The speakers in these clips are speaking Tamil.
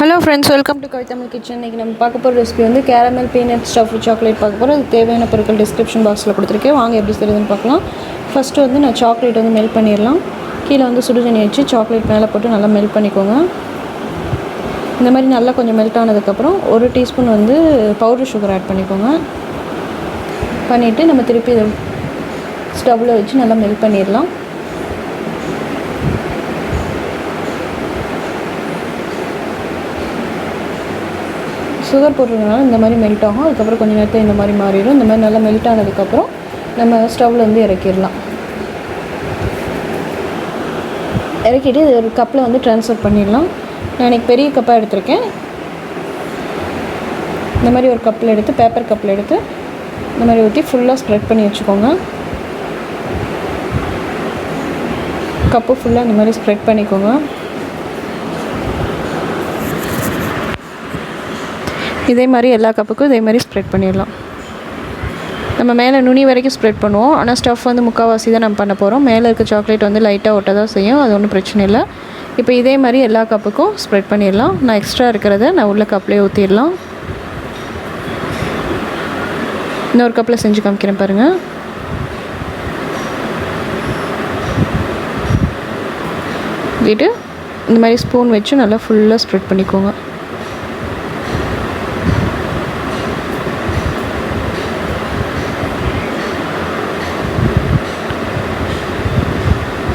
Hello friends, welcome to Kavitamil kitchen. இன்றைக்கி நம்ம பார்க்க போகிற ரெசிபி வந்து கேரமல் பீனட் ஸ்டஃப் சாக்லேட் பார்க்க போகிறோம். அதுக்கு தேவையான பொருட்கள் டிஸ்கிரிப்ஷன் பாக்ஸில் கொடுத்துருக்கேன். வாங்க எப்படி செய்யுதுன்னு பார்க்கலாம். ஃபஸ்ட்டு வந்து நான் சாக்லேட் வந்து மெல்ட் பண்ணிடலாம். கீழே வந்து சுடுதண்ணி வச்சு சாக்லேட் மேலே போட்டு நல்லா மெல்ட் பண்ணிக்கோங்க. இந்த மாதிரி நல்லா கொஞ்சம் மெல்ட் ஆனதுக்கப்புறம் 1 டீஸ்பூன் வந்து பவுடர் சுகர் ஆட் பண்ணிக்கோங்க. பண்ணிவிட்டு நம்ம திருப்பி இதை ஸ்டவ்வில் வச்சு நல்லா மெல்ட் பண்ணிடலாம். சுகர் போட்டுறதுனால இந்த மாதிரி மெல்ட் ஆகும். அதுக்கப்புறம் கொஞ்சம் நேரத்தில் இந்த மாதிரி மாறிடும். இந்த மாதிரி நல்லா மெல்ட் ஆனதுக்கப்புறம் நம்ம ஸ்டவ்வில் வந்து இறக்கிடலாம். இறக்கிட்டு இது ஒரு கப்பில் வந்து ட்ரான்ஸ்ஃபர் பண்ணிடலாம். நான் இன்றைக்கி பெரிய கப்பாக எடுத்திருக்கேன். இந்த மாதிரி ஒரு கப்பில் எடுத்து பேப்பர் கப்பில் எடுத்து இந்த மாதிரி ஊற்றி ஃபுல்லாக ஸ்ப்ரெட் பண்ணி வச்சுக்கோங்க. கப்பு ஃபுல்லாக இந்த மாதிரி ஸ்ப்ரெட் பண்ணிக்கோங்க. இதே மாதிரி எல்லா கப்புக்கும் இதே மாதிரி ஸ்ப்ரெட் பண்ணிடலாம். நம்ம மேலே நுனி வரைக்கும் ஸ்ப்ரெட் பண்ணுவோம். ஆனால் ஸ்டஃப் வந்து முக்கால்வாசி தான் நம்ம பண்ண போகிறோம். மேலே இருக்க சாக்லேட் வந்து லைட்டாக ஒட்ட தான் செய்யும். அது ஒன்றும் பிரச்சனை இல்லை. இப்போ இதே மாதிரி எல்லா கப்புக்கும் ஸ்ப்ரெட் பண்ணிடலாம். நான் எக்ஸ்ட்ரா இருக்கிறத நான் உள்ள கப்லேயே ஊற்றிடலாம். இன்னொரு கப்பில் செஞ்சு காமிக்கிறேன் பாருங்கள். ஊற்றிட்டு இந்த மாதிரி ஸ்பூன் வச்சு நல்லா ஃபுல்லாக ஸ்ப்ரெட் பண்ணிக்கோங்க.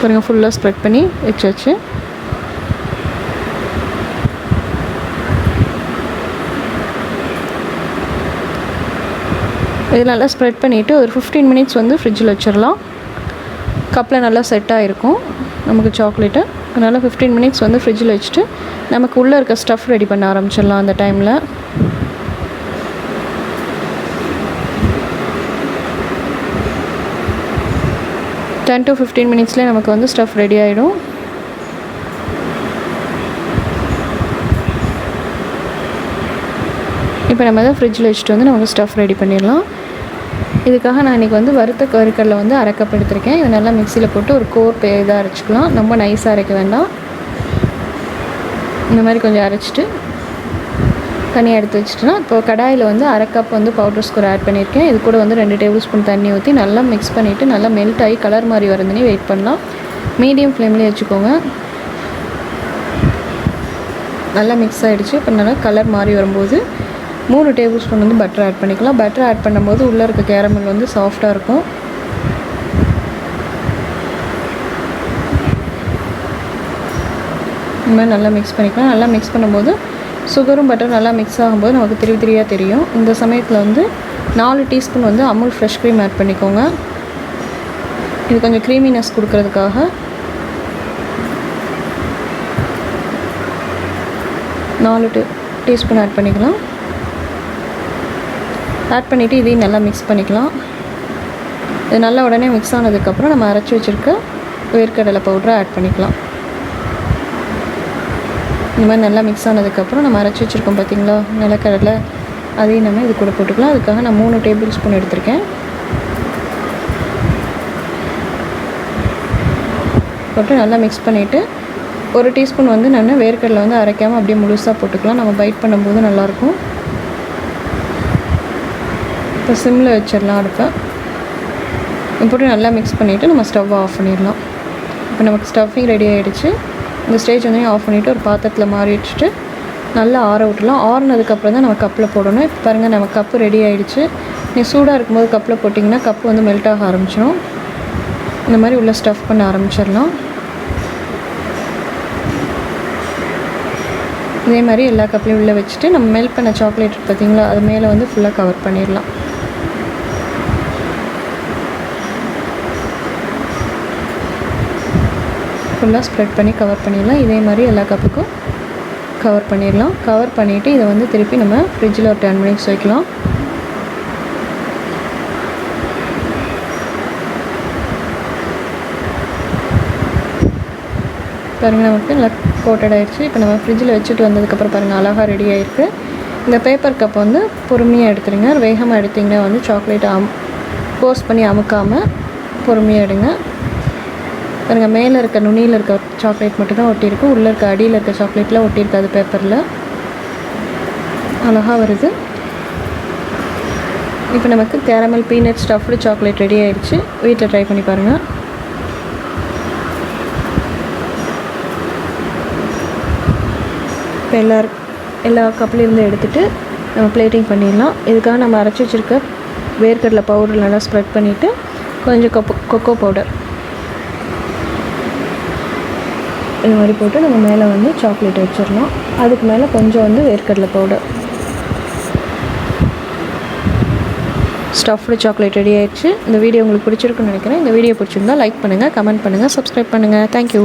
பாருங்கள், ஃபுல்லாக ஸ்ப்ரெட் பண்ணி வச்சாச்சு. இது நல்லா ஸ்ப்ரெட் பண்ணிவிட்டு ஒரு 15 மினிட்ஸ் வந்து ஃப்ரிட்ஜில் வச்சிடலாம். கப்பில் நல்லா செட் ஆகிருக்கும் நமக்கு சாக்லேட்டு. அதனால் 15 மினிட்ஸ் வந்து ஃப்ரிட்ஜில் வச்சுட்டு நமக்கு உள்ளே இருக்க ஸ்டஃப் ரெடி பண்ண ஆரம்பிச்சிடலாம். அந்த டைமில் 10 to 15 மினிட்ஸ்லேயே நமக்கு வந்து ஸ்டஃப் ரெடி ஆகிடும். இப்போ நம்ம தான் ஃப்ரிட்ஜில் வச்சுட்டு வந்து நமக்கு ஸ்டஃப் ரெடி பண்ணிடலாம். இதுக்காக நான் இன்றைக்கி வந்து வறுத்த கருக்கடலை வந்து 1/2 கப் எடுத்திருக்கேன். இதை நல்லா மிக்சியில் போட்டு ஒரு கோர் இதாக அரைச்சிக்கலாம். ரொம்ப நைஸாக அரைக்க வேண்டாம். இந்த மாதிரி கொஞ்சம் அரைச்சிட்டு தனியாக எடுத்து வச்சுட்டுனா, இப்போ கடாயில் வந்து 1/2 கப் வந்து பவுடர் சுகர் ஆட் பண்ணியிருக்கேன். இது கூட வந்து 2 டேபிள் ஸ்பூன் தண்ணி ஊற்றி நல்லா மிக்ஸ் பண்ணிவிட்டு நல்லா மெல்ட் ஆகி கலர் மாதிரி வரதுனே வெயிட் பண்ணலாம். மீடியம் ஃப்ளேம்லேயே வச்சுக்கோங்க. நல்லா மிக்ஸ் ஆகிடுச்சு. இப்போ நல்லா கலர் மாதிரி வரும்போது 3 டேபிள் ஸ்பூன் வந்து பட்டர் ஆட் பண்ணிக்கலாம். பட்டர் ஆட் பண்ணும்போது உள்ளே இருக்க கேரமல் வந்து சாஃப்டாக இருக்கும். இந்த மாதிரி நல்லா மிக்ஸ் பண்ணிக்கலாம். நல்லா மிக்ஸ் பண்ணும்போது சுகரும் பட்டரும் நல்லா மிக்ஸ் ஆகும்போது நமக்கு திரியாக தெரியும். இந்த சமயத்தில் வந்து 4 டீஸ்பூன் வந்து அமுல் ஃப்ரெஷ் க்ரீம் ஆட் பண்ணிக்கோங்க. இது கொஞ்சம் க்ரீமினஸ் கொடுக்கறதுக்காக 4 டீஸ்பூன் ஆட் பண்ணிக்கலாம். ஆட் பண்ணிவிட்டு இதையும் நல்லா மிக்ஸ் பண்ணிக்கலாம். இது நல்லா உடனே மிக்ஸ் ஆனதுக்கப்புறம் நம்ம அரைச்சி வச்சுருக்க வேர்க்கடலை பவுடரை ஆட் பண்ணிக்கலாம். இந்த மாதிரி நல்லா மிக்ஸ் ஆனதுக்கப்புறம் நம்ம அரைச்சி வச்சுருக்கோம் பார்த்திங்களா நிலக்கடலை, அதையும் நம்ம இது கூட போட்டுக்கலாம். அதுக்காக நான் 3 டேபிள் ஸ்பூன் எடுத்திருக்கேன். போட்டு நல்லா மிக்ஸ் பண்ணிவிட்டு 1 டீஸ்பூன் வந்து நான் வேர்க்கடலை வந்து அரைக்காமல் அப்படியே முழுசாக போட்டுக்கலாம். நம்ம பைட் பண்ணும்போது நல்லாயிருக்கும். இப்போ சிம்மில் வச்சிடலாம் அடுப்பை. போட்டு நல்லா மிக்ஸ் பண்ணிவிட்டு நம்ம ஸ்டவ்வை ஆஃப் பண்ணிடலாம். இப்போ நமக்கு ஸ்டஃபிங் ரெடி ஆகிடுச்சு. இந்த ஸ்டேஜ் வந்து ஆஃப் பண்ணிவிட்டு ஒரு பாத்திரத்தில் மாறி வச்சுட்டு நல்லா ஆற விட்டுலாம். ஆறுனதுக்கப்புறம் தான் நம்ம கப்பில் போடணும். இப்போ பாருங்கள், நம்ம கப்பு ரெடி ஆகிடுச்சு. நீங்கள் சூடாக இருக்கும்போது கப்பில் போட்டிங்கன்னா கப்பு வந்து மெல்ட் ஆக ஆரம்பிச்சிடும். இந்த மாதிரி உள்ளே ஸ்டஃப் பண்ண ஆரம்பிச்சிடலாம். இதே மாதிரி எல்லா கப்லேயும் உள்ளே வச்சுட்டு நம்ம மெல்ட் பண்ண சாக்லேட் பார்த்திங்களா, அது மேலே வந்து ஃபுல்லாக கவர் பண்ணிடலாம். ஃபுல்லாக ஸ்ப்ரெட் பண்ணி கவர் பண்ணிடலாம். இதே மாதிரி எல்லா கப்புக்கும் கவர் பண்ணிடலாம். கவர் பண்ணிவிட்டு இதை வந்து திருப்பி நம்ம ஃப்ரிட்ஜில் ஒரு 10 மினிட்ஸ் வைக்கலாம். பாருங்கள், நமக்கு நல்லா கோட்டட் ஆகிடுச்சு. இப்போ நம்ம ஃப்ரிட்ஜில் வச்சுட்டு வந்ததுக்கப்புறம் பாருங்கள் அழகாக ரெடி ஆகிருக்கு. இந்த பேப்பர் கப் வந்து பொறுமையாக எடுத்துருங்க. வேகமாக எடுத்திங்கன்னா வந்து சாக்லேட்டை போஸ்ட் பண்ணி அமுக்காமல் பொறுமையாக எடுங்க. பாருங்கள், மேலே இருக்க நுனியில் இருக்க சாக்லேட் மட்டும் தான் ஒட்டியிருக்கும். உள்ளே இருக்க அடியில் இருக்க சாக்லேட்லாம் ஒட்டியிருக்காது பேப்பரில். அழகாக வருது. இப்போ நமக்கு caramel peanut stuffed chocolate ready ஆகிடுச்சு. வீட்டில் ட்ரை பண்ணி பாருங்கள். இப்போ எல்லா கப்லேருந்து எடுத்துகிட்டு நம்ம பிளேட்டிங் பண்ணிடலாம். இதுக்காக நம்ம அரைச்சி வச்சுருக்க வேர்க்கடலை பவுடர் நல்லா ஸ்ப்ரெட் பண்ணிவிட்டு கொஞ்சம் கொக்கோ பவுடர் இது மாதிரி போட்டு நம்ம மேலே வந்து சாக்லேட் வச்சிடலாம். அதுக்கு மேலே கொஞ்சம் வந்து வேர்க்கடலை பவுடர். ஸ்டஃப்டு சாக்லேட் ரெடி ஆயிடுச்சு. இந்த வீடியோ உங்களுக்கு பிடிச்சிருக்குன்னு நினைக்கிறேன். இந்த வீடியோ பிடிச்சிருந்தா லைக் பண்ணுங்கள், கமெண்ட் பண்ணுங்கள், சப்ஸ்கிரைப் பண்ணுங்கள். தேங்க்யூ.